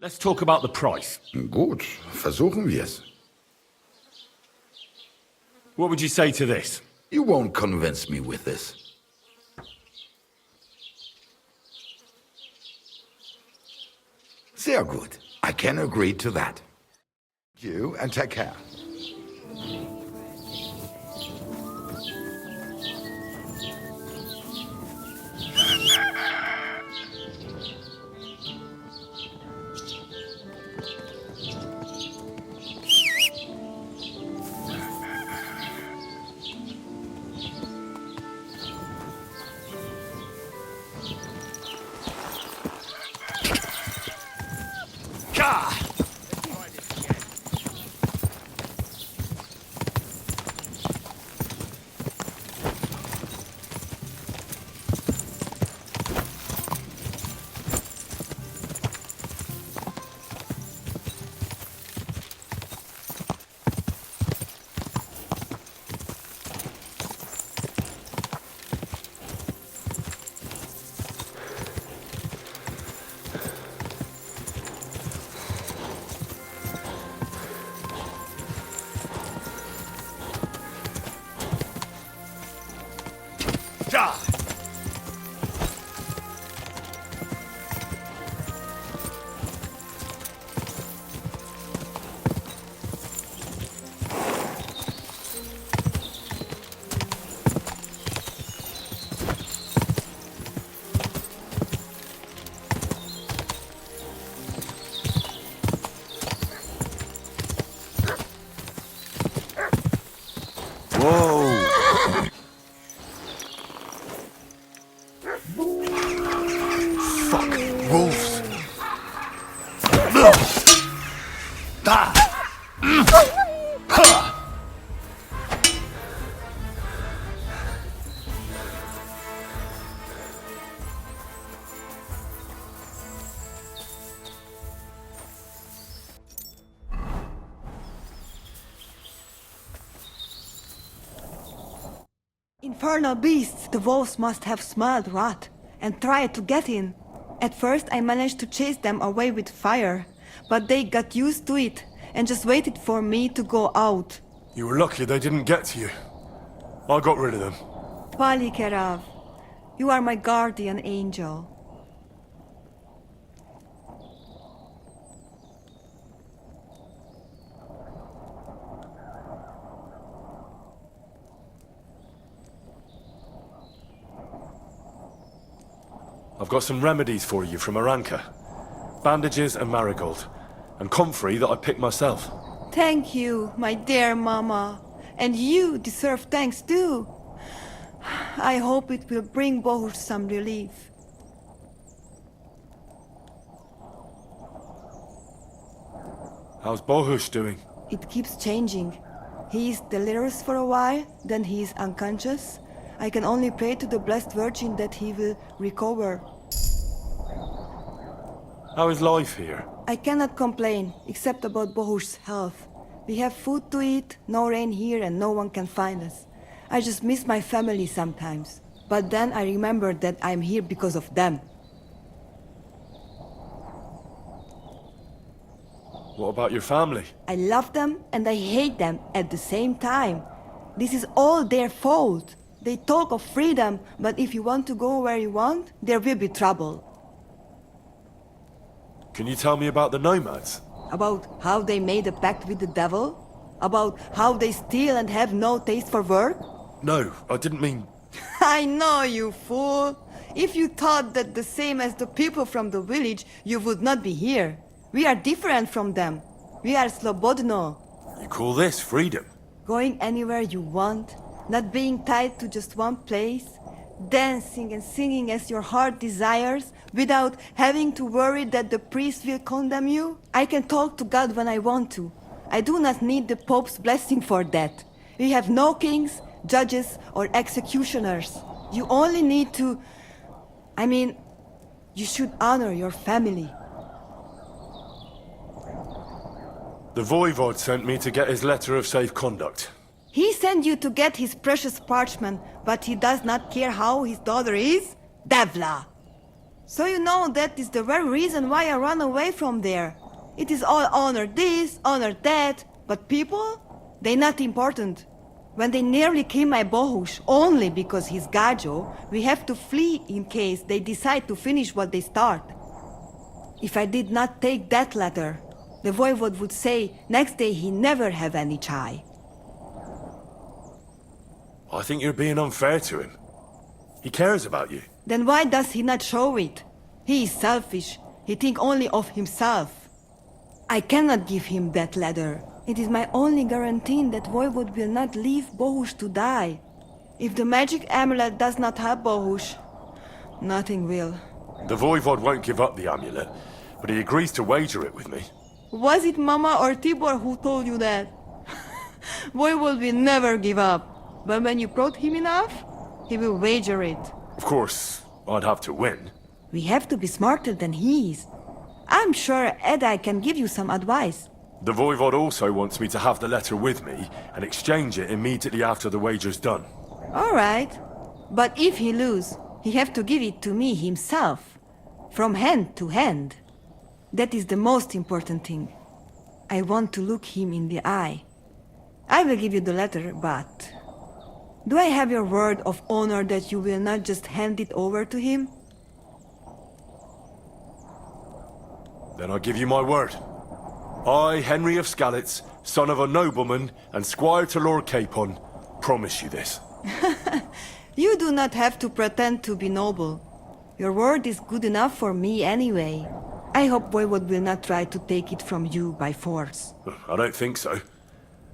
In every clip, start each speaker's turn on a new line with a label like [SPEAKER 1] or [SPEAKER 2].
[SPEAKER 1] Let's talk about the price.
[SPEAKER 2] Gut, versuchen wir's.
[SPEAKER 1] What would you say to this?
[SPEAKER 2] You won't convince me with this. Sehr gut. I can agree to that. You and take care.
[SPEAKER 1] Whoa! Fuck, wolves!
[SPEAKER 3] Infernal beasts, the wolves must have smelled rot and tried to get in. At first I managed to chase them away with fire, but they got used to it and just waited for me to go out.
[SPEAKER 4] You were lucky they didn't get to you. I got rid of them.
[SPEAKER 3] Palikerav, you are my guardian angel.
[SPEAKER 4] I've got some remedies for you from Aranka. Bandages and marigold. And comfrey that I picked myself.
[SPEAKER 3] Thank you, my dear mama. And you deserve thanks too. I hope it will bring Bohush some relief.
[SPEAKER 4] How's Bohush doing?
[SPEAKER 3] It keeps changing. He is delirious for a while, then he is unconscious. I can only pray to the Blessed Virgin that he will recover.
[SPEAKER 4] How is life here?
[SPEAKER 3] I cannot complain, except about Bohush's health. We have food to eat, no rain here, and no one can find us. I just miss my family sometimes. But then I remember that I'm here because of them.
[SPEAKER 4] What about your family?
[SPEAKER 3] I love them and I hate them at the same time. This is all their fault. They talk of freedom, but if you want to go where you want, there will be trouble.
[SPEAKER 4] Can you tell me about the nomads?
[SPEAKER 3] About how they made a pact with the devil? About how they steal and have no taste for work?
[SPEAKER 4] No, I didn't mean...
[SPEAKER 3] I know, you fool! If you thought that the same as the people from the village, you would not be here. We are different from them. We are Slobodno.
[SPEAKER 4] You call this freedom?
[SPEAKER 3] Going anywhere you want, not being tied to just one place, dancing and singing as your heart desires, without having to worry that the priest will condemn you. I can talk to God when I want to. I do not need the Pope's blessing for that. We have no kings, judges, or executioners. You only need to... you should honor your family.
[SPEAKER 4] The Voivod sent me to get his letter of safe conduct.
[SPEAKER 3] He sent you to get his precious parchment, but he does not care how his daughter is? Devla! So you know that is the very reason why I run away from there. It is all honor this, honor that, but people? They not important. When they nearly kill my Bohush only because he's Gajo, we have to flee in case they decide to finish what they start. If I did not take that letter, the voivode would say next day he never have any chai.
[SPEAKER 4] I think you're being unfair to him. He cares about you.
[SPEAKER 3] Then why does he not show it? He is selfish. He think only of himself. I cannot give him that letter. It is my only guarantee that Voivode will not leave Bohush to die. If the magic amulet does not help Bohush, nothing will.
[SPEAKER 4] The Voivode won't give up the amulet, but he agrees to wager it with me.
[SPEAKER 3] Was it Mama or Tibor who told you that? Voivode will never give up. But when you brought him enough, he will wager it.
[SPEAKER 4] Of course, I'd have to win.
[SPEAKER 3] We have to be smarter than he is. I'm sure Edai can give you some advice.
[SPEAKER 4] The Voivode also wants me to have the letter with me and exchange it immediately after the wager's done.
[SPEAKER 3] All right. But if he lose, he have to give it to me himself. From hand to hand. That is the most important thing. I want to look him in the eye. I will give you the letter, but... do I have your word of honor that you will not just hand it over to him?
[SPEAKER 4] Then I give you my word. I, Henry of Skalitz, son of a nobleman and squire to Lord Capon, promise you this.
[SPEAKER 3] You do not have to pretend to be noble. Your word is good enough for me anyway. I hope Voivode will not try to take it from you by force.
[SPEAKER 4] I don't think so.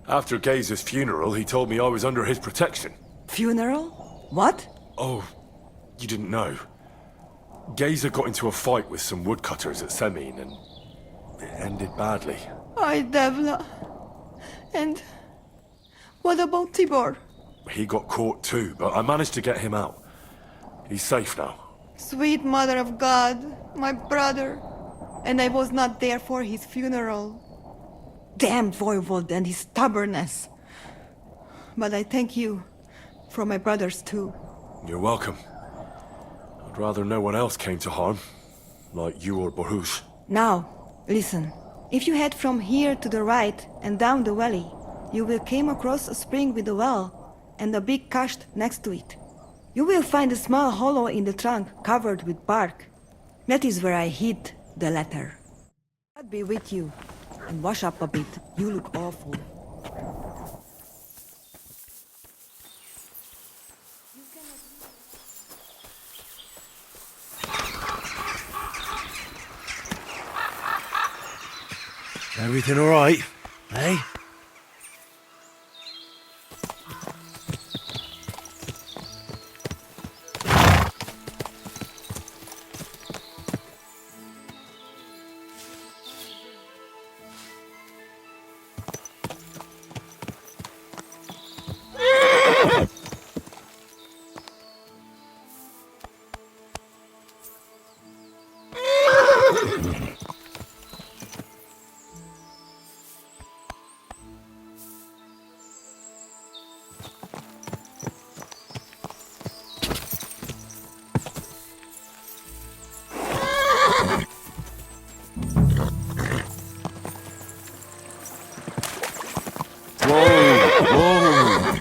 [SPEAKER 4] After Gaze's funeral, he told me I was under his protection.
[SPEAKER 3] Funeral? What?
[SPEAKER 4] Oh, you didn't know. Gazer got into a fight with some woodcutters at Semin, and it ended badly.
[SPEAKER 3] Ay, Devla. And what about Tibor?
[SPEAKER 4] He got caught too, but I managed to get him out. He's safe now.
[SPEAKER 3] Sweet Mother of God, my brother. And I was not there for his funeral. Damn Voivode and his stubbornness. But I thank you for my brothers too.
[SPEAKER 4] You're welcome. I'd rather no one else came to harm, like you or Bohush.
[SPEAKER 3] Now, listen. If you head from here to the right and down the valley, you will come across a spring with a well and a big kasht next to it. You will find a small hollow in the trunk covered with bark. That is where I hid the letter. I'll be with you and wash up a bit. You look awful.
[SPEAKER 1] Everything all right, eh? Whoa!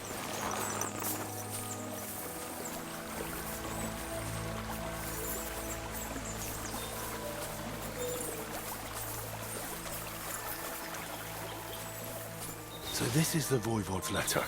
[SPEAKER 4] So this is the Voivode's letter.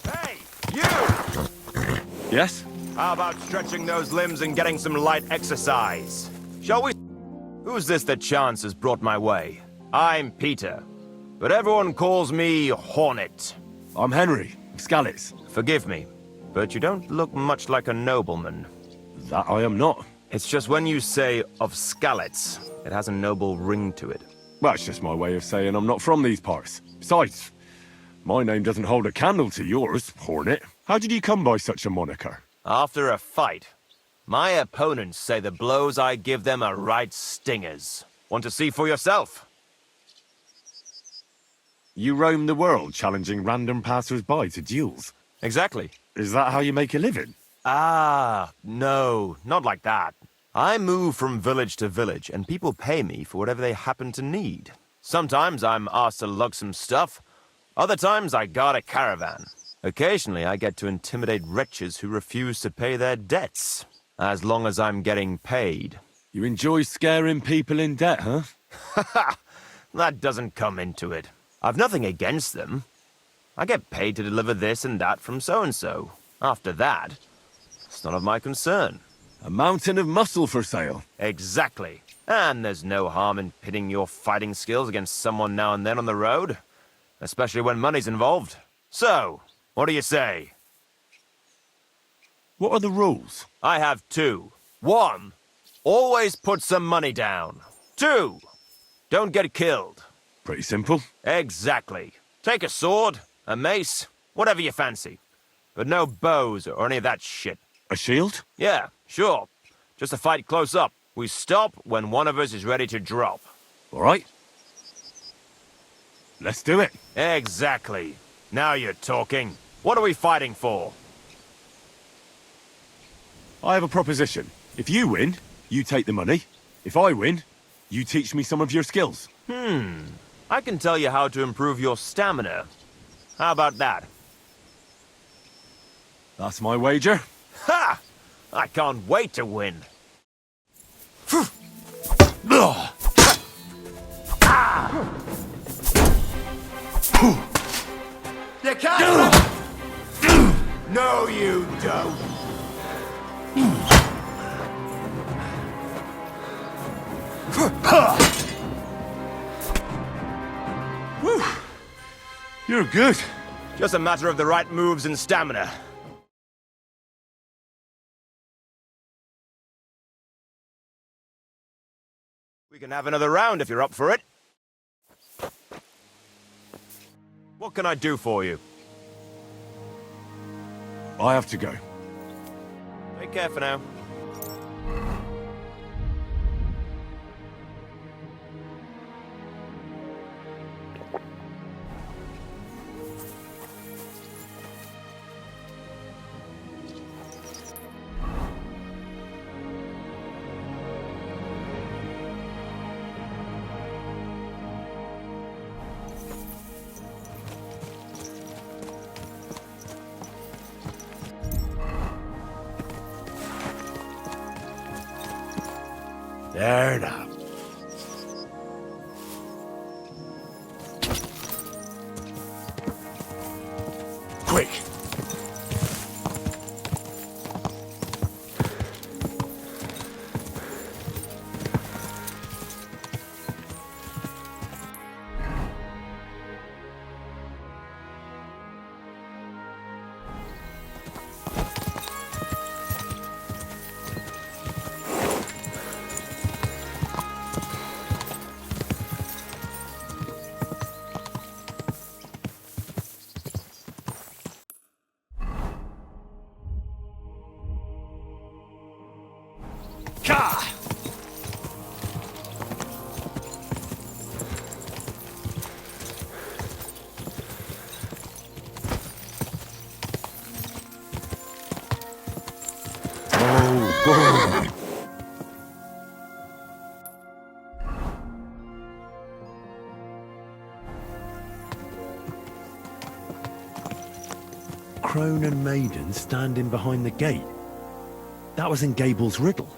[SPEAKER 5] Hey, you!
[SPEAKER 4] Yes?
[SPEAKER 5] How about stretching those limbs and getting some light exercise? Shall we? Who's this that chance has brought my way? I'm Peter, but everyone calls me Hornet.
[SPEAKER 4] I'm Henry, Scalits.
[SPEAKER 5] Forgive me, but you don't look much like a nobleman.
[SPEAKER 4] That I am not.
[SPEAKER 5] It's just when you say of Scalits, it has a noble ring to it.
[SPEAKER 4] Well, it's just my way of saying I'm not from these parts. Besides, my name doesn't hold a candle to yours, Hornet. How did you come by such a moniker?
[SPEAKER 5] After a fight, my opponents say the blows I give them are right stingers. Want to see for yourself?
[SPEAKER 4] You roam the world challenging random passers-by to duels.
[SPEAKER 5] Exactly.
[SPEAKER 4] Is that how you make a living?
[SPEAKER 5] Ah, no, not like that. I move from village to village, and people pay me for whatever they happen to need. Sometimes I'm asked to lug some stuff. Other times I guard a caravan. Occasionally I get to intimidate wretches who refuse to pay their debts. As long as I'm getting paid.
[SPEAKER 4] You enjoy scaring people in debt, huh?
[SPEAKER 5] Ha! That doesn't come into it. I've nothing against them. I get paid to deliver this and that from so-and-so. After that, it's none of my concern.
[SPEAKER 4] A mountain of muscle for sale.
[SPEAKER 5] Exactly. And there's no harm in pitting your fighting skills against someone now and then on the road. Especially when money's involved. So, what do you say?
[SPEAKER 4] What are the rules?
[SPEAKER 5] I have two. 1, always put some money down. 2, don't get killed.
[SPEAKER 4] Pretty simple.
[SPEAKER 5] Exactly. Take a sword, a mace, whatever you fancy. But no bows or any of that shit.
[SPEAKER 4] A shield?
[SPEAKER 5] Yeah, sure. Just a fight close up. We stop when one of us is ready to drop.
[SPEAKER 4] All right. Let's do it.
[SPEAKER 5] Exactly. Now you're talking. What are we fighting for?
[SPEAKER 4] I have a proposition. If you win, you take the money. If I win, you teach me some of your skills.
[SPEAKER 5] I can tell you how to improve your stamina. How about that?
[SPEAKER 4] That's my wager.
[SPEAKER 5] Ha! I can't wait to win. You can't! No, you don't.
[SPEAKER 4] You're good.
[SPEAKER 5] Just a matter of the right moves and stamina. We can have another round if you're up for it. What can I do for you?
[SPEAKER 4] I have to go.
[SPEAKER 5] Take care for now.
[SPEAKER 1] There now. Quick! Crone and maiden standing behind the gate. That was in Gable's riddle.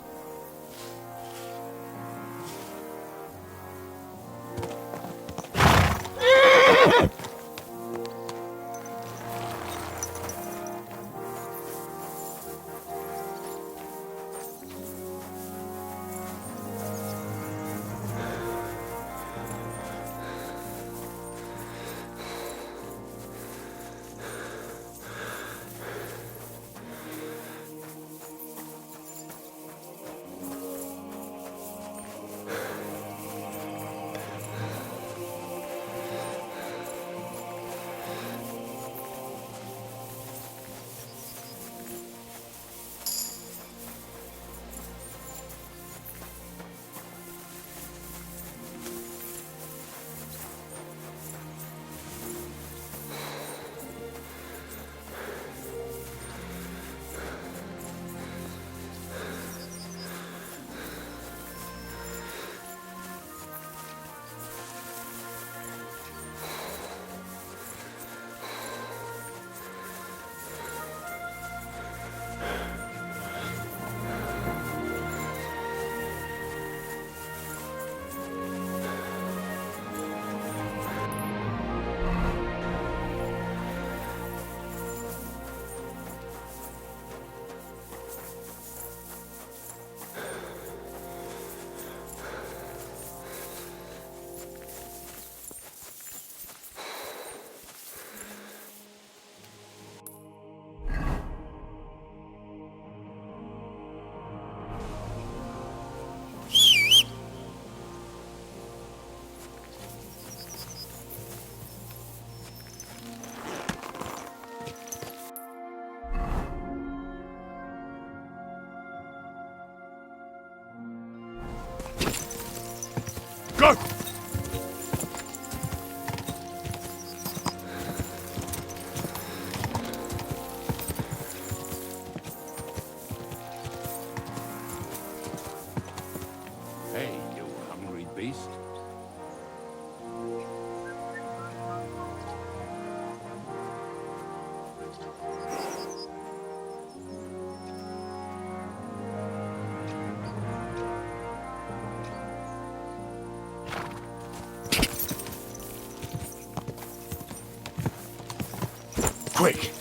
[SPEAKER 4] Quick!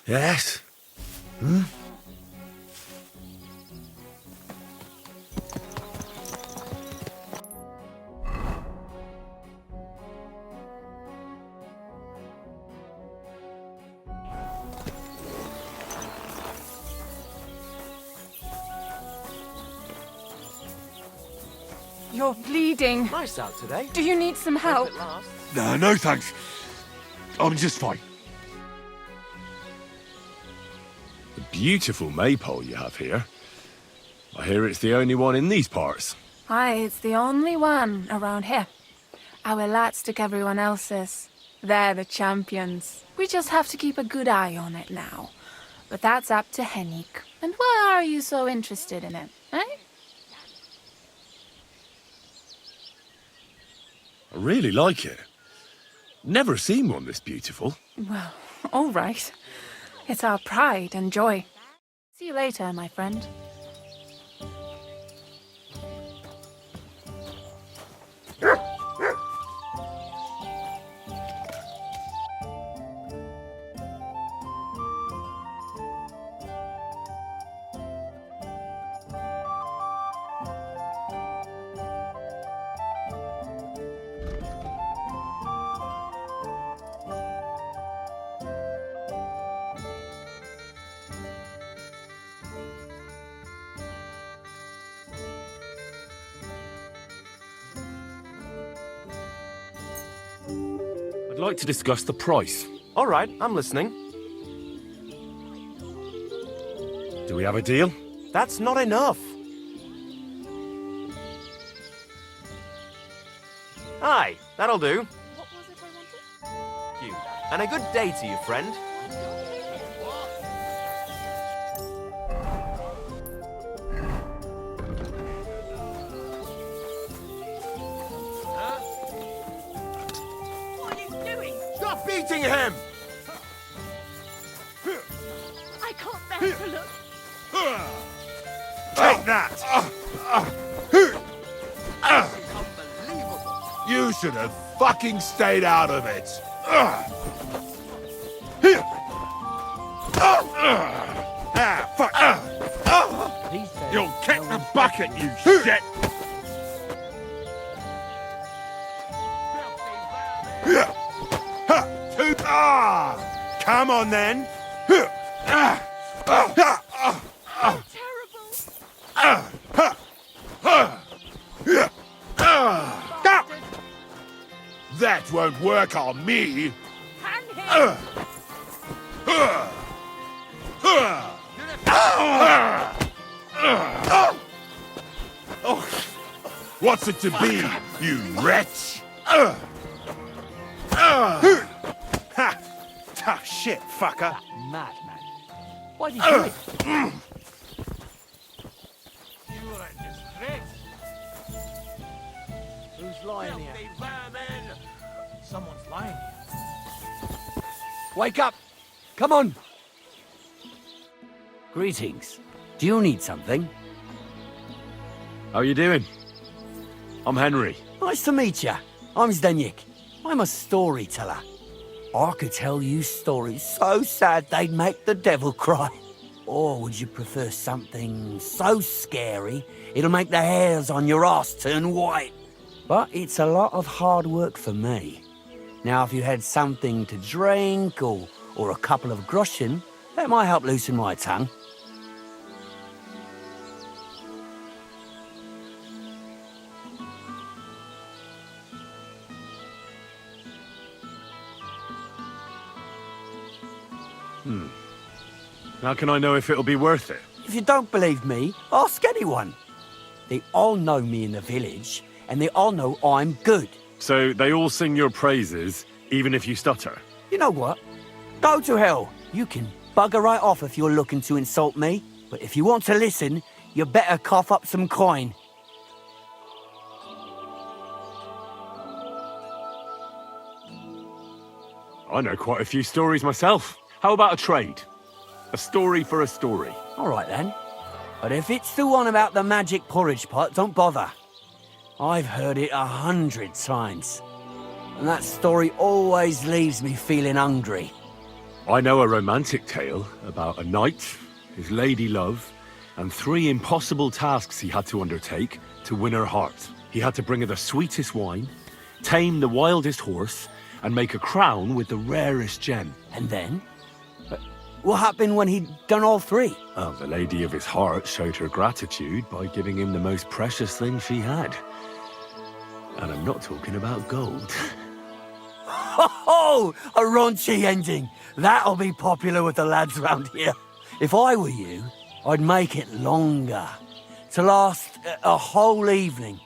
[SPEAKER 1] Yes?
[SPEAKER 6] You're bleeding.
[SPEAKER 5] Nice out today.
[SPEAKER 6] Do you need some help?
[SPEAKER 4] No thanks. I'm just fine. A beautiful maypole you have here. I hear it's the only one in these parts.
[SPEAKER 6] Aye, it's the only one around here. Our lads took everyone else's. They're the champions. We just have to keep a good eye on it now. But that's up to Henrik. And why are you so interested in it, eh?
[SPEAKER 4] I really like it. Never seen one this beautiful.
[SPEAKER 6] Well, all right. It's our pride and joy. See you later, my friend.
[SPEAKER 4] I'd like to discuss the price.
[SPEAKER 5] All right, I'm listening.
[SPEAKER 4] Do we have a deal?
[SPEAKER 5] That's not enough. Aye, that'll do.
[SPEAKER 6] What was it I wanted?
[SPEAKER 5] Thank you. And a good day to you, friend.
[SPEAKER 6] What are you doing?
[SPEAKER 5] Stop beating him!
[SPEAKER 6] I can't bear to look.
[SPEAKER 4] Take that! You should have fucking stayed out of it. Fuck! You'll kick the bucket, you shit! Come on then! That won't work on me! What's it to be, you wretch? Tough shit, fucker.
[SPEAKER 7] Madman. Why did you do it?
[SPEAKER 8] You're a disgrace.
[SPEAKER 7] Who's lying here?
[SPEAKER 8] Filthy vermin. Someone's lying here.
[SPEAKER 7] Wake up! Come on! Greetings. Do you need something?
[SPEAKER 4] How you doing? I'm Henry.
[SPEAKER 7] Nice to meet you. I'm Zdeněk. I'm a storyteller. I could tell you stories so sad they'd make the devil cry. Or would you prefer something so scary it'll make the hairs on your ass turn white? But it's a lot of hard work for me. Now, if you had something to drink or a couple of groschen, that might help loosen my tongue.
[SPEAKER 4] How can I know if it'll be worth it?
[SPEAKER 7] If you don't believe me, ask anyone. They all know me in the village, and they all know I'm good.
[SPEAKER 4] So they all sing your praises, even if you stutter?
[SPEAKER 7] You know what? Go to hell. You can bugger right off if you're looking to insult me. But if you want to listen, you better cough up some coin.
[SPEAKER 4] I know quite a few stories myself. How about a trade? A story for a story.
[SPEAKER 7] All right, then. But if it's the one about the magic porridge pot, don't bother. I've heard it 100 times. And that story always leaves me feeling hungry.
[SPEAKER 4] I know a romantic tale about a knight, his lady love, and 3 impossible tasks he had to undertake to win her heart. He had to bring her the sweetest wine, tame the wildest horse, and make a crown with the rarest gem.
[SPEAKER 7] And then? What happened when he'd done all 3?
[SPEAKER 4] Well, the lady of his heart showed her gratitude by giving him the most precious thing she had. And I'm not talking about gold.
[SPEAKER 7] Oh, a raunchy ending. That'll be popular with the lads round here. If I were you, I'd make it longer. To last a whole evening.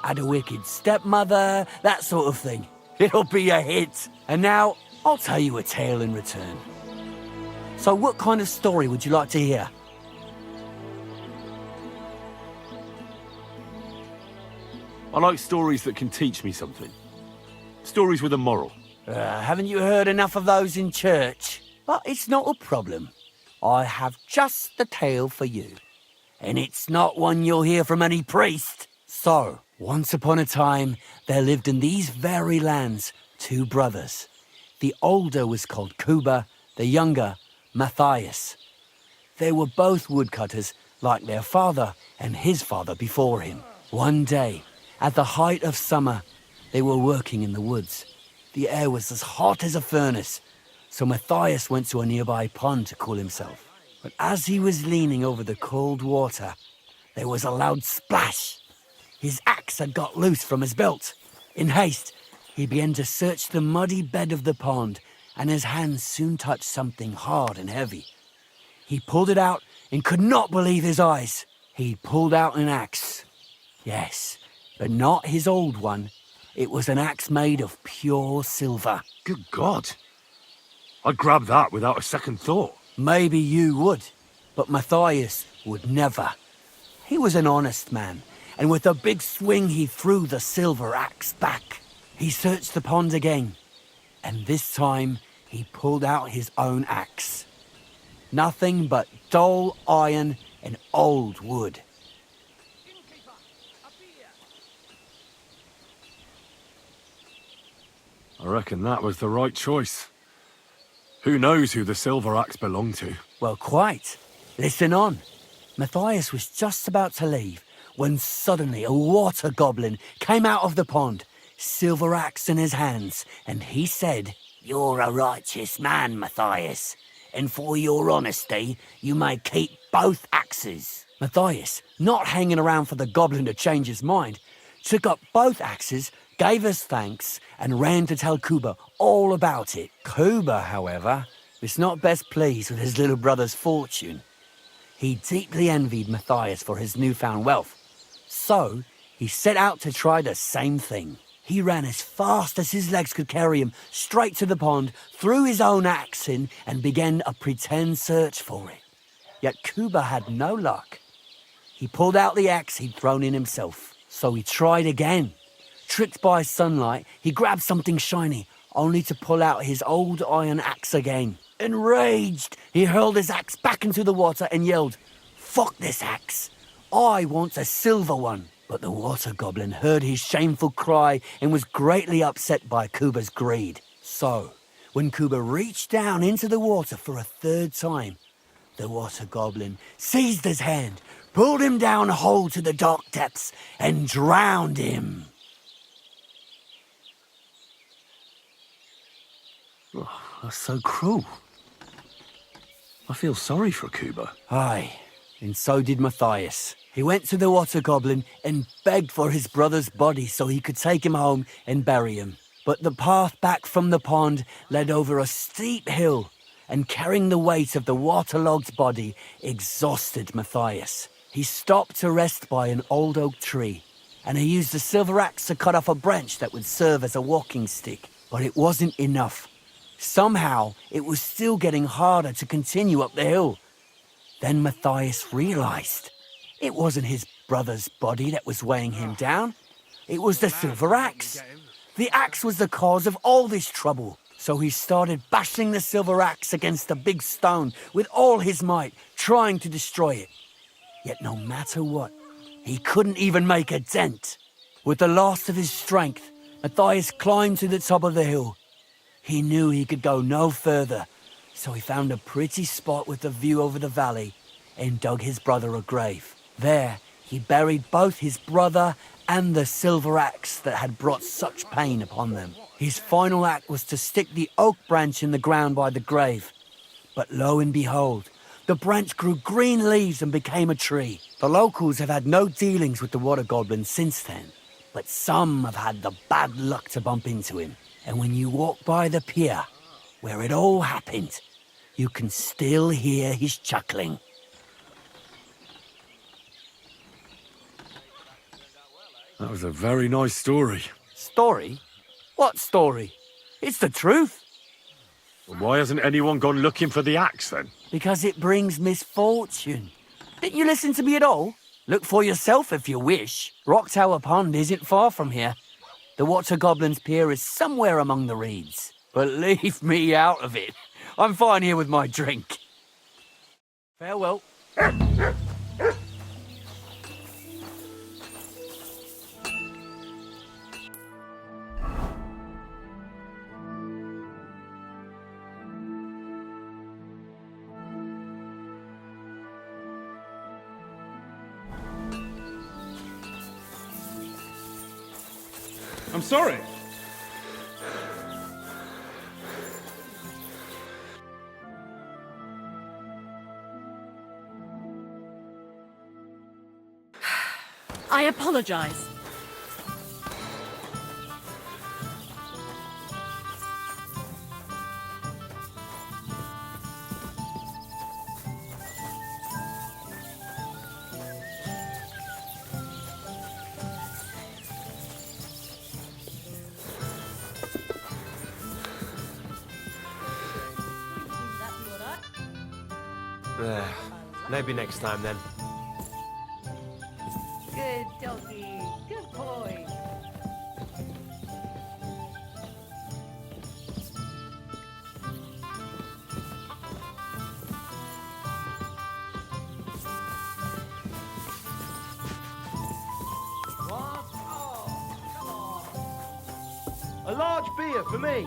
[SPEAKER 7] Add a wicked stepmother, that sort of thing. It'll be a hit. And now, I'll tell you a tale in return. So what kind of story would you like to hear?
[SPEAKER 4] I like stories that can teach me something. Stories with a moral.
[SPEAKER 7] Haven't you heard enough of those in church? But it's not a problem. I have just the tale for you. And it's not one you'll hear from any priest. So, once upon a time, there lived in these very lands 2 brothers. The older was called Kuba, the younger, Matthias. They were both woodcutters, like their father and his father before him. One day, at the height of summer, they were working in the woods. The air was as hot as a furnace, so Matthias went to a nearby pond to cool himself. But as he was leaning over the cold water, there was a loud splash. His axe had got loose from his belt. In haste, he began to search the muddy bed of the pond, and his hands soon touched something hard and heavy. He pulled it out and could not believe his eyes. He pulled out an axe. Yes, but not his old one. It was an axe made of pure silver.
[SPEAKER 4] Good God. I'd grab that without a second thought.
[SPEAKER 7] Maybe you would, but Matthias would never. He was an honest man, and with a big swing he threw the silver axe back. He searched the pond again, and this time he pulled out his own axe. Nothing but dull iron and old wood.
[SPEAKER 4] I reckon that was the right choice. Who knows who the silver axe belonged to?
[SPEAKER 7] Well, quite. Listen on. Matthias was just about to leave when suddenly a water goblin came out of the pond, silver axe in his hands, and he said, "You're a righteous man, Matthias, and for your honesty, you may keep both axes." Matthias, not hanging around for the goblin to change his mind, took up both axes, gave us thanks, and ran to tell Kuba all about it. Kuba, however, was not best pleased with his little brother's fortune. He deeply envied Matthias for his newfound wealth. So, he set out to try the same thing. He ran as fast as his legs could carry him straight to the pond, threw his own axe in, and began a pretend search for it. Yet Kuba had no luck. He pulled out the axe he'd thrown in himself. So he tried again. Tricked by sunlight, he grabbed something shiny, only to pull out his old iron axe again. Enraged, he hurled his axe back into the water and yelled, "Fuck this axe! I want a silver one!" But the water goblin heard his shameful cry and was greatly upset by Kuba's greed. So, when Kuba reached down into the water for a 3rd time, the water goblin seized his hand, pulled him down a hole to the dark depths, and drowned him.
[SPEAKER 4] Oh, that's so cruel. I feel sorry for Kuba.
[SPEAKER 7] Aye, and so did Matthias. He went to the water goblin and begged for his brother's body so he could take him home and bury him. But the path back from the pond led over a steep hill, and carrying the weight of the waterlogged body exhausted Matthias. He stopped to rest by an old oak tree, and he used the silver axe to cut off a branch that would serve as a walking stick. But it wasn't enough. Somehow, it was still getting harder to continue up the hill. Then Matthias realized it wasn't his brother's body that was weighing him down. It was the silver axe. The axe was the cause of all this trouble. So he started bashing the silver axe against the big stone with all his might, trying to destroy it. Yet no matter what, he couldn't even make a dent. With the last of his strength, Matthias climbed to the top of the hill. He knew he could go no further, so he found a pretty spot with a view over the valley and dug his brother a grave. There, he buried both his brother and the silver axe that had brought such pain upon them. His final act was to stick the oak branch in the ground by the grave. But lo and behold, the branch grew green leaves and became a tree. The locals have had no dealings with the water goblin since then, but some have had the bad luck to bump into him. And when you walk by the pier, where it all happened, you can still hear his chuckling.
[SPEAKER 4] That was a very nice story.
[SPEAKER 7] Story? What story? It's the truth.
[SPEAKER 4] Well, why hasn't anyone gone looking for the axe then?
[SPEAKER 7] Because it brings misfortune. Didn't you listen to me at all? Look for yourself if you wish. Rock Tower Pond isn't far from here. The Water Goblin's Pier is somewhere among the reeds. But leave me out of it. I'm fine here with my drink. Farewell.
[SPEAKER 9] I'm sorry.
[SPEAKER 10] I apologize.
[SPEAKER 5] Maybe next time then.
[SPEAKER 10] Good doggy. Good boy.
[SPEAKER 9] What? Oh, come on. A large beer for me.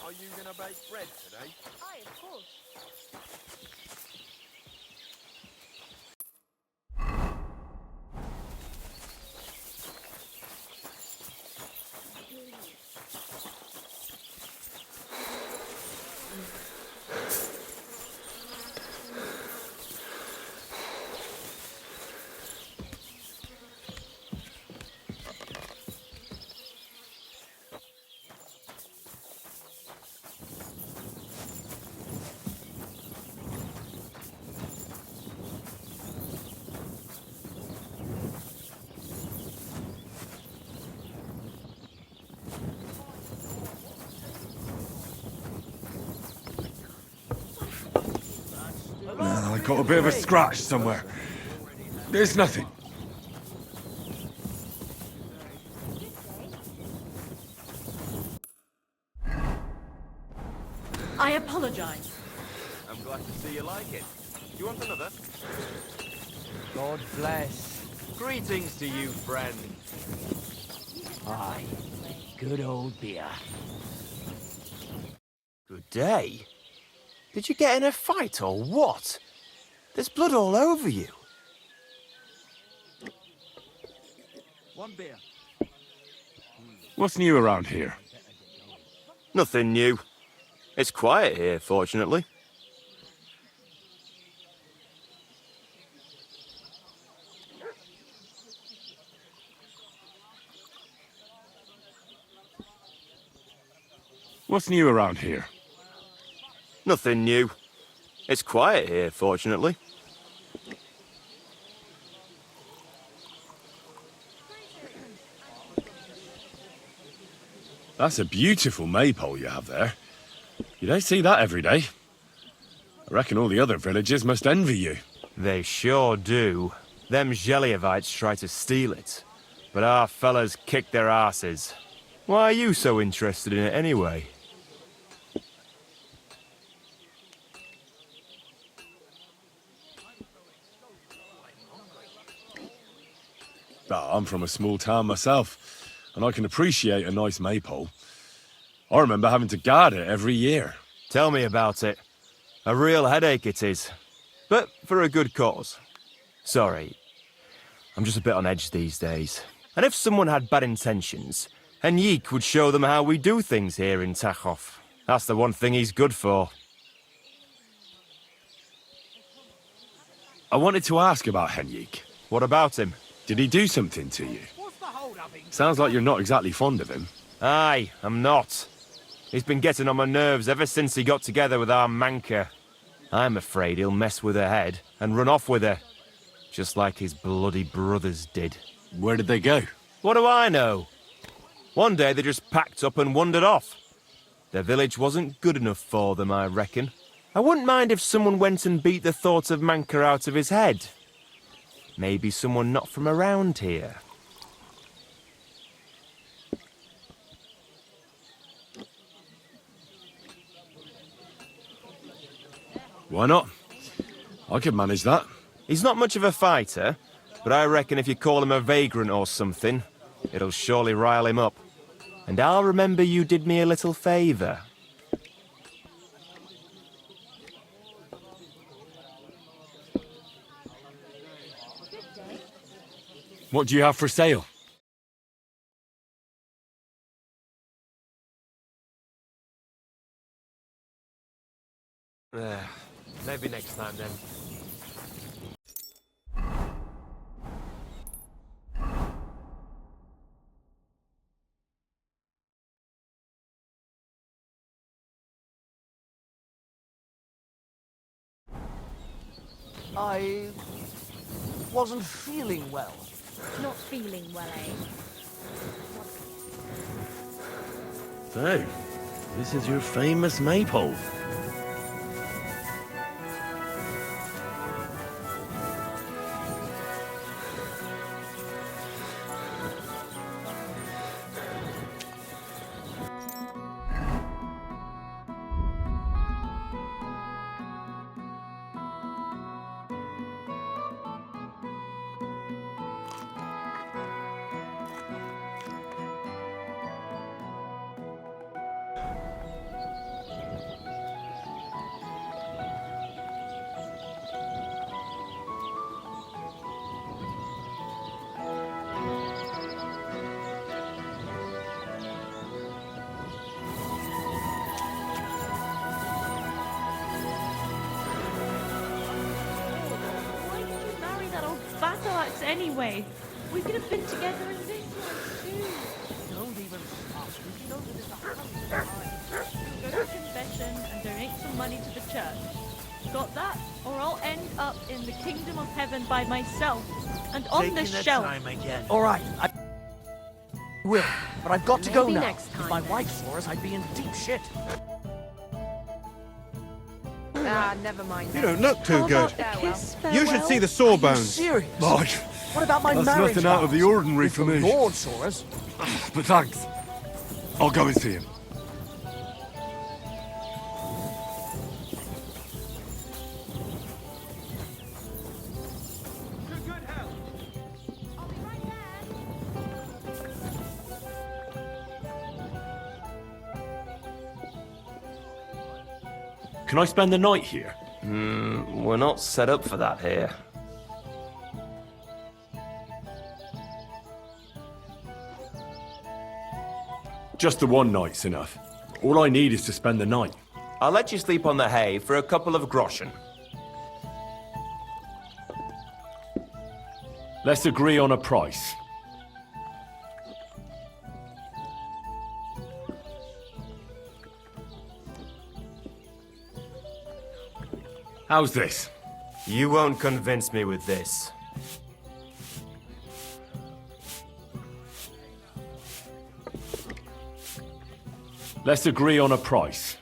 [SPEAKER 5] Are you gonna bake bread today?
[SPEAKER 10] Aye, of course.
[SPEAKER 4] I got a bit of a scratch somewhere. There's nothing.
[SPEAKER 10] apologize.
[SPEAKER 5] I'm glad to see you like it. You want another?
[SPEAKER 7] God bless.
[SPEAKER 5] Greetings to you, friend.
[SPEAKER 7] Aye, good old beer.
[SPEAKER 5] Good day. Did you get in a fight or what? There's blood all over you.
[SPEAKER 9] One beer.
[SPEAKER 4] What's new around here?
[SPEAKER 5] Nothing new. It's quiet here, fortunately.
[SPEAKER 4] What's new around here?
[SPEAKER 5] Nothing new. It's quiet here, fortunately.
[SPEAKER 4] That's a beautiful maypole you have there. You don't see that every day. I reckon all the other villagers must envy you.
[SPEAKER 5] They sure do. Them Geliovites try to steal it, but our fellas kick their asses. Why are you so interested in it anyway?
[SPEAKER 4] I'm from a small town myself, and I can appreciate a nice maypole. I remember having to guard it every year.
[SPEAKER 5] Tell me about it. A real headache it is. But for a good cause. Sorry. I'm just a bit on edge these days. And if someone had bad intentions, Henrik would show them how we do things here in Tachov. That's the one thing he's good for.
[SPEAKER 4] I wanted to ask about Henrik.
[SPEAKER 5] What about him?
[SPEAKER 4] Did he do something to you? Sounds like you're not exactly fond of him.
[SPEAKER 5] Aye, I'm not. He's been getting on my nerves ever since he got together with our Manka. I'm afraid he'll mess with her head and run off with her. Just like his bloody brothers did.
[SPEAKER 4] Where did they go?
[SPEAKER 5] What do I know? One day they just packed up and wandered off. Their village wasn't good enough for them, I reckon. I wouldn't mind if someone went and beat the thought of Manka out of his head. Maybe someone not from around here.
[SPEAKER 4] Why not? I could manage that.
[SPEAKER 5] He's not much of a fighter, but I reckon if you call him a vagrant or something, it'll surely rile him up. And I'll remember you did me a little favor.
[SPEAKER 4] What do you have for sale?
[SPEAKER 5] Maybe next time then.
[SPEAKER 9] I wasn't feeling well.
[SPEAKER 10] Not feeling well, eh?
[SPEAKER 1] So, this is your famous maypole.
[SPEAKER 10] Why did you marry that old battle axe anyway? We could have been together in this life too.
[SPEAKER 9] Don't even stop. You know that it's a happy
[SPEAKER 10] Go to confession and donate some money to the church. Got that? Or I'll end up in the kingdom of heaven by myself and on the shelf.
[SPEAKER 9] again. All right, I will, but I've got to go
[SPEAKER 10] Maybe
[SPEAKER 9] now.
[SPEAKER 10] next
[SPEAKER 9] If
[SPEAKER 10] time,
[SPEAKER 9] my
[SPEAKER 10] then.
[SPEAKER 9] wife saw us, I'd be in deep shit.
[SPEAKER 6] Never mind.
[SPEAKER 11] You don't look too
[SPEAKER 10] How
[SPEAKER 11] good.
[SPEAKER 10] about a kiss,
[SPEAKER 11] You should
[SPEAKER 10] farewell?
[SPEAKER 11] see the
[SPEAKER 9] Are you
[SPEAKER 11] sawbones.
[SPEAKER 9] serious?
[SPEAKER 4] Lord,
[SPEAKER 9] What about my
[SPEAKER 4] that's
[SPEAKER 9] marriage
[SPEAKER 4] nothing out of the
[SPEAKER 9] vows?
[SPEAKER 4] ordinary
[SPEAKER 9] If
[SPEAKER 4] for
[SPEAKER 9] the
[SPEAKER 4] me.
[SPEAKER 9] Lord saw us.
[SPEAKER 4] But thanks. I'll go and see him. Can I spend the night here?
[SPEAKER 5] We're not set up for that here.
[SPEAKER 4] Just the one night's enough. All I need is to spend the night.
[SPEAKER 5] I'll let you sleep on the hay for a couple of groschen.
[SPEAKER 4] Let's agree on a price. How's this?
[SPEAKER 5] You won't convince me with this.
[SPEAKER 4] Let's agree on a price.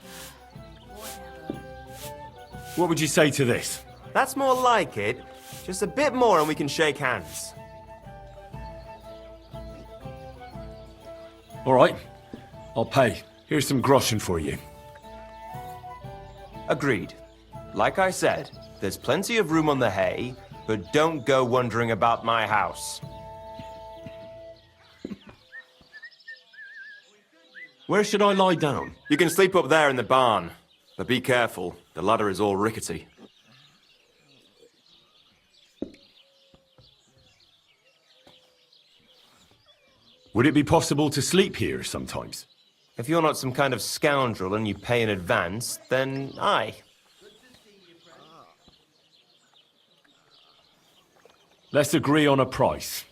[SPEAKER 4] What would you say to this?
[SPEAKER 5] That's more like it. Just a bit more and we can shake hands.
[SPEAKER 4] All right, I'll pay. Here's some groschen for you.
[SPEAKER 5] Agreed. Like I said, there's plenty of room on the hay, but don't go wondering about my house.
[SPEAKER 4] Where should I lie down?
[SPEAKER 5] You can sleep up there in the barn, but be careful. The ladder is all rickety.
[SPEAKER 4] Would it be possible to sleep here sometimes?
[SPEAKER 5] If you're not some kind of scoundrel and you pay in advance, then aye.
[SPEAKER 4] Let's agree on a price.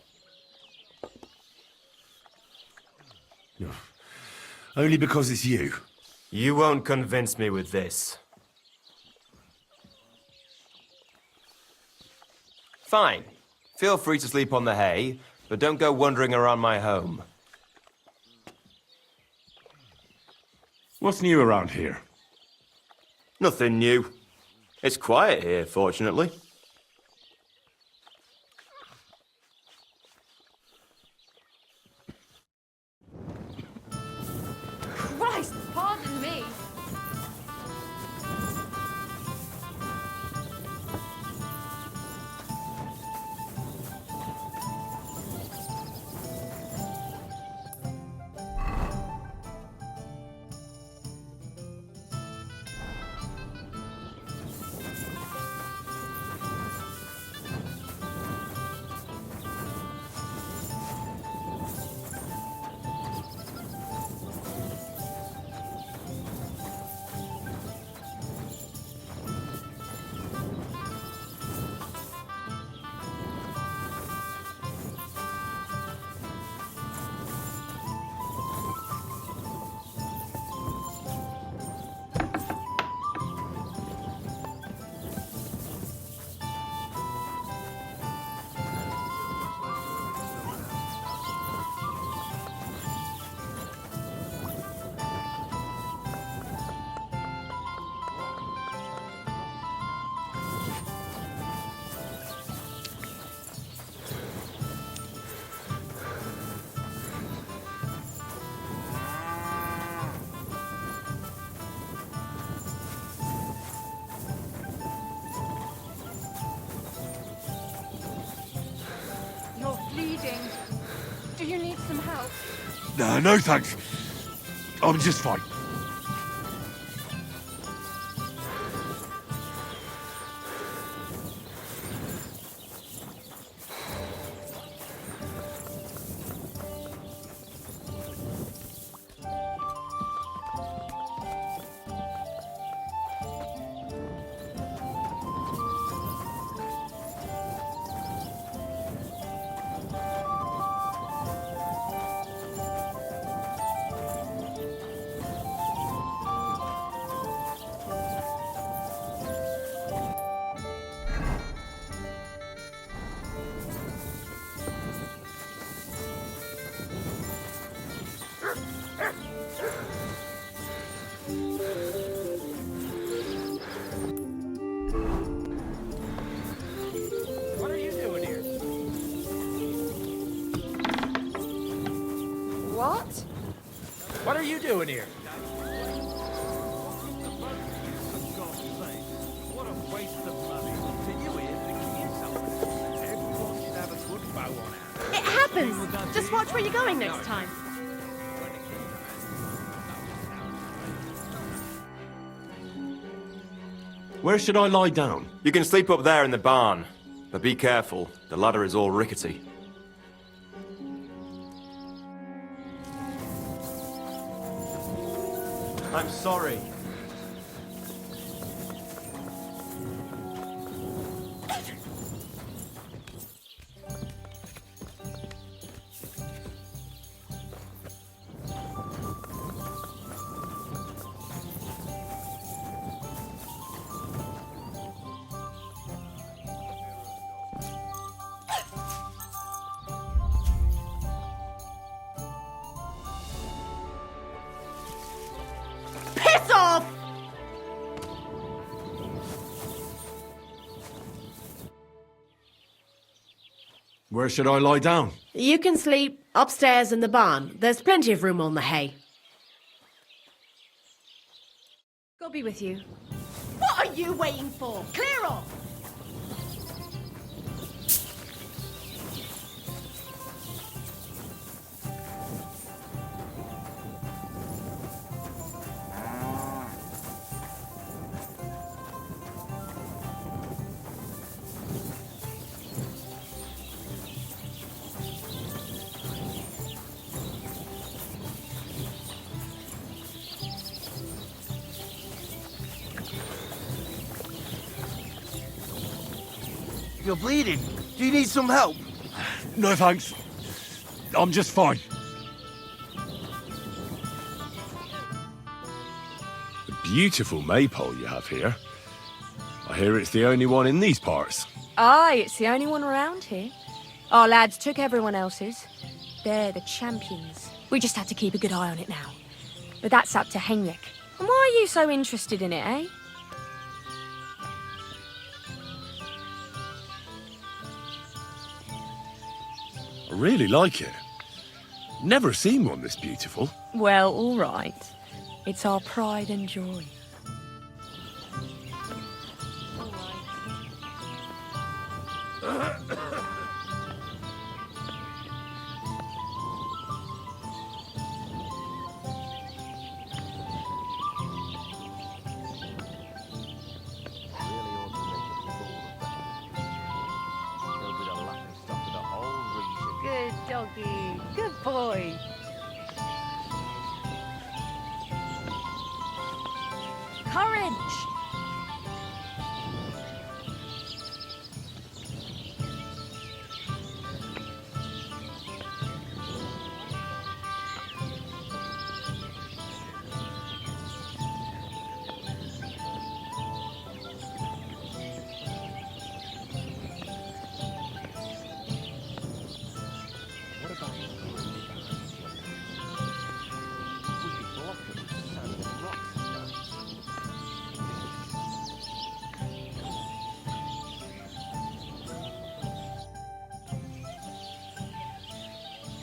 [SPEAKER 4] Only because it's you.
[SPEAKER 5] You won't convince me with this. Fine. Feel free to sleep on the hay, but don't go wandering around my home.
[SPEAKER 4] What's new around here?
[SPEAKER 5] Nothing new. It's quiet here, fortunately.
[SPEAKER 6] Christ, pardon me. You're bleeding. Do you need some help?
[SPEAKER 4] No thanks. I'm just fine.
[SPEAKER 8] What are you doing here?
[SPEAKER 6] What?
[SPEAKER 8] What are you doing here? What a waste of money. To you, Ian, the king is something. Everyone should have a good bow on hand.
[SPEAKER 10] It happens! Just watch where you're going next time.
[SPEAKER 4] Where should I lie down?
[SPEAKER 5] You can sleep up there in the barn, but be careful. The ladder is all rickety. I'm sorry.
[SPEAKER 10] Piss off!
[SPEAKER 4] Where should I lie down?
[SPEAKER 11] You can sleep upstairs in the barn. There's plenty of room on the hay.
[SPEAKER 6] God be with you.
[SPEAKER 11] What are you waiting for? Clear off!
[SPEAKER 9] You're bleeding. Do you need some help?
[SPEAKER 4] No thanks. I'm just fine. A beautiful maypole you have here. I hear it's the only one in these parts.
[SPEAKER 6] Aye, it's the only one around here. Our lads took everyone else's. They're the champions. We just have to keep a good eye on it now. But that's up to Henrik. And why are you so interested in it, eh?
[SPEAKER 4] I really like it. Never seen one this beautiful.
[SPEAKER 6] Well, all right. It's our pride and joy. Good doggy. Good boy. Courage.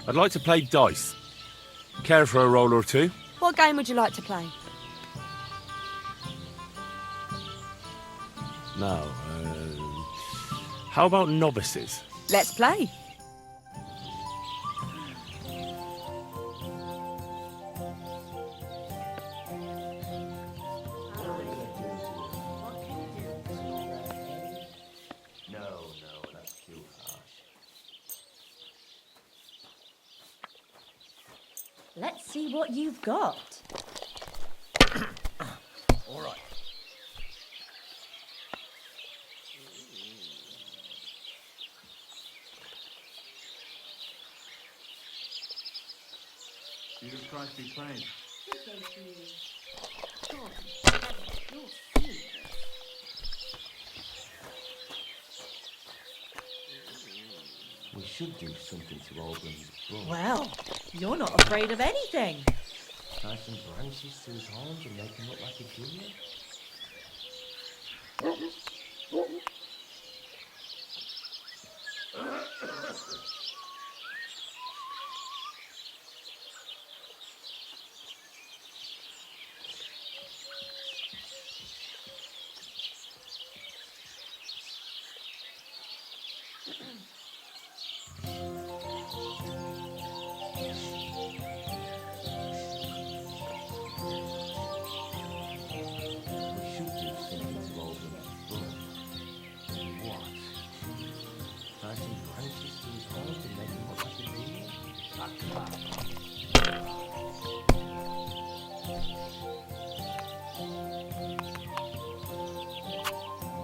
[SPEAKER 4] I'd like to play dice. Care for a roll or two?
[SPEAKER 6] What game would you like to play?
[SPEAKER 4] Now, how about novices?
[SPEAKER 6] Let's play.
[SPEAKER 11] Let's see what you've got.
[SPEAKER 9] All right. Jesus Christ be praised.
[SPEAKER 12] We should do something to Oldham's brother.
[SPEAKER 11] Well, you're not afraid of anything.
[SPEAKER 12] Tie some branches to his horns and make him look like a deer. We should do something to Oldham's what? Passing prices to his home to make him a lucky deal?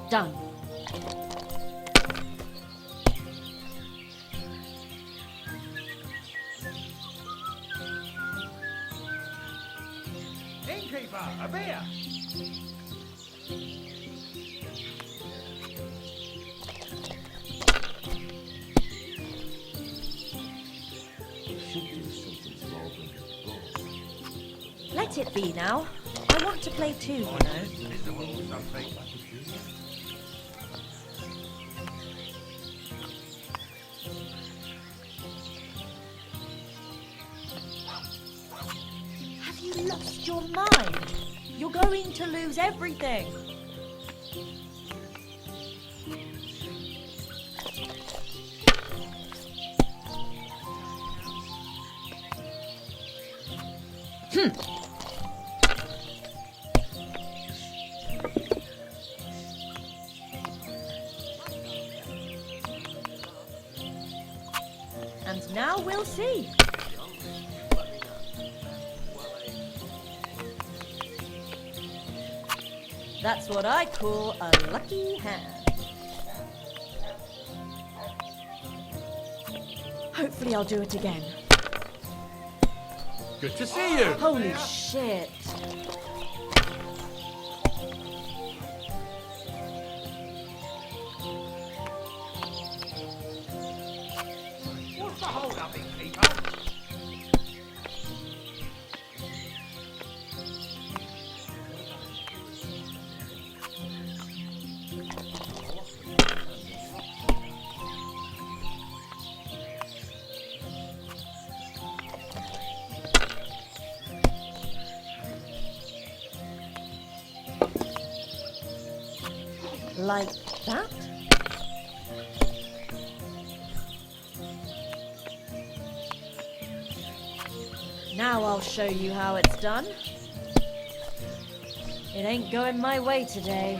[SPEAKER 11] Done.
[SPEAKER 8] Innkeeper, a beer!
[SPEAKER 12] We should do something to open his bones.
[SPEAKER 13] Let it be now. I want to play too, you know.
[SPEAKER 8] Visible or something.
[SPEAKER 13] Have you lost your mind? You're going to lose everything. And now we'll see. That's what I call a lucky hand. Hopefully I'll do it again.
[SPEAKER 8] Good to see you!
[SPEAKER 13] Holy shit.
[SPEAKER 8] What's the hold up, innkeeper?
[SPEAKER 13] Like that? Now I'll show you how it's done. It ain't going my way today.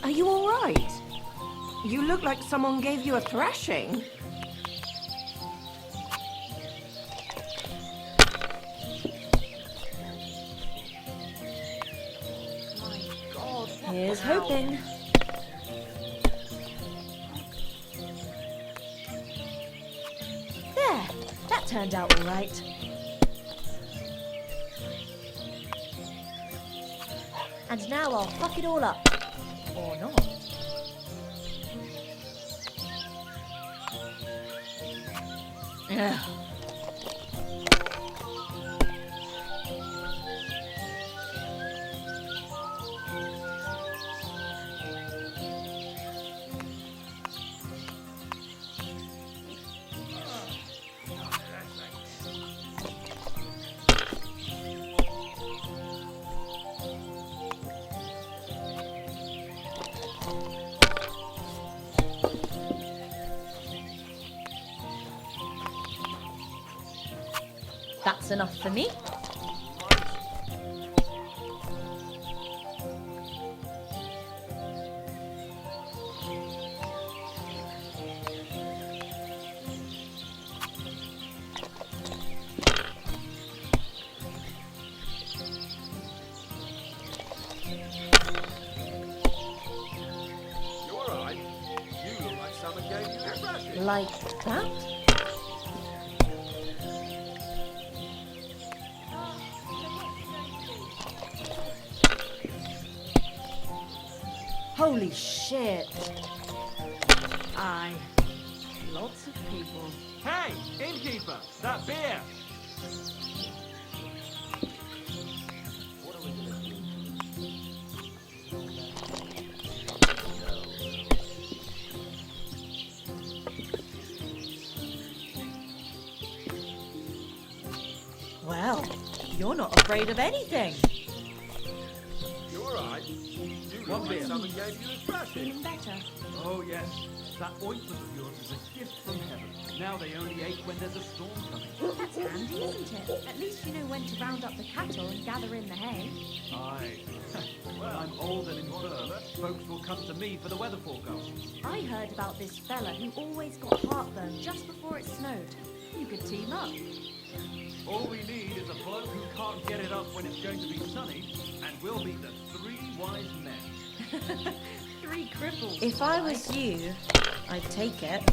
[SPEAKER 11] Are you all right? You look like someone gave you a thrashing.
[SPEAKER 13] Here's hoping. There, that turned out all right. And now I'll fuck it all up. Or not. Ugh. That's enough for me.
[SPEAKER 8] You alright? You look like someone gave you a thrashing.
[SPEAKER 13] Like that? Holy shit.
[SPEAKER 11] Aye. Lots of people.
[SPEAKER 8] Hey, innkeeper, that beer!
[SPEAKER 13] You're not afraid of anything.
[SPEAKER 8] You alright? You look like someone gave you a thrashing.
[SPEAKER 13] Feeling better?
[SPEAKER 9] Oh, yes. That ointment of yours is a gift from heaven. Now they only ache when there's a storm coming.
[SPEAKER 13] That's handy, isn't it? At least you know when to round up the cattle and gather in the hay.
[SPEAKER 9] Aye. When I'm old and infirm, folks will come to me for the weather forecasts.
[SPEAKER 13] I heard about this fella who always got heartburn just before it snowed. You could team up.
[SPEAKER 9] All we need is a bloke who can't get it up when it's going to be sunny, and we'll be the 3 wise men.
[SPEAKER 13] 3 cripples. If I was you, I'd take it.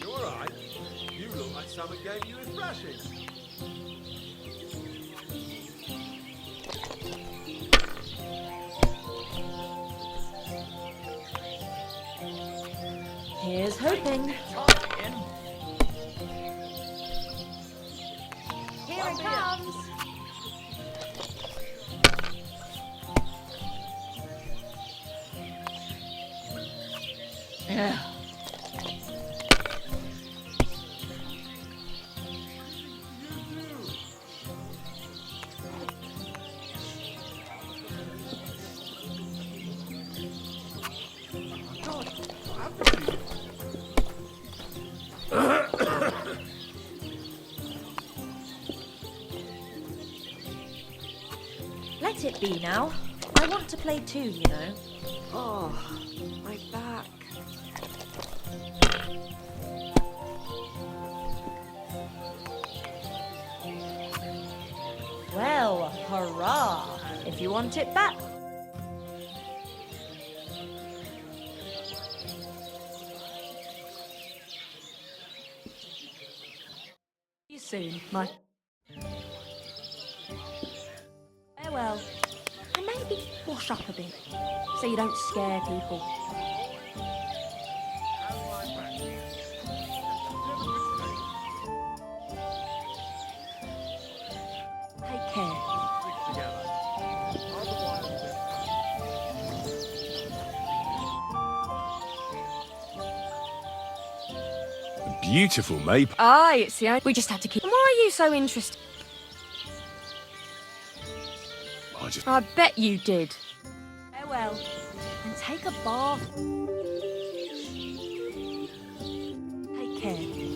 [SPEAKER 8] You alright? You look like someone gave you a thrashing.
[SPEAKER 13] Here's hoping. Here it comes. Yeah. Let it be now. I want to play too, you know.
[SPEAKER 11] Oh, my back.
[SPEAKER 13] Well, hurrah! If you want it back. See you soon, my... Farewell. And maybe wash up a bit, so you don't scare people. Take care.
[SPEAKER 4] Beautiful maple.
[SPEAKER 6] Aye, it's the only... We just had to keep... Why are you so interested? I bet you did.
[SPEAKER 13] Farewell. And take a bath. Take care.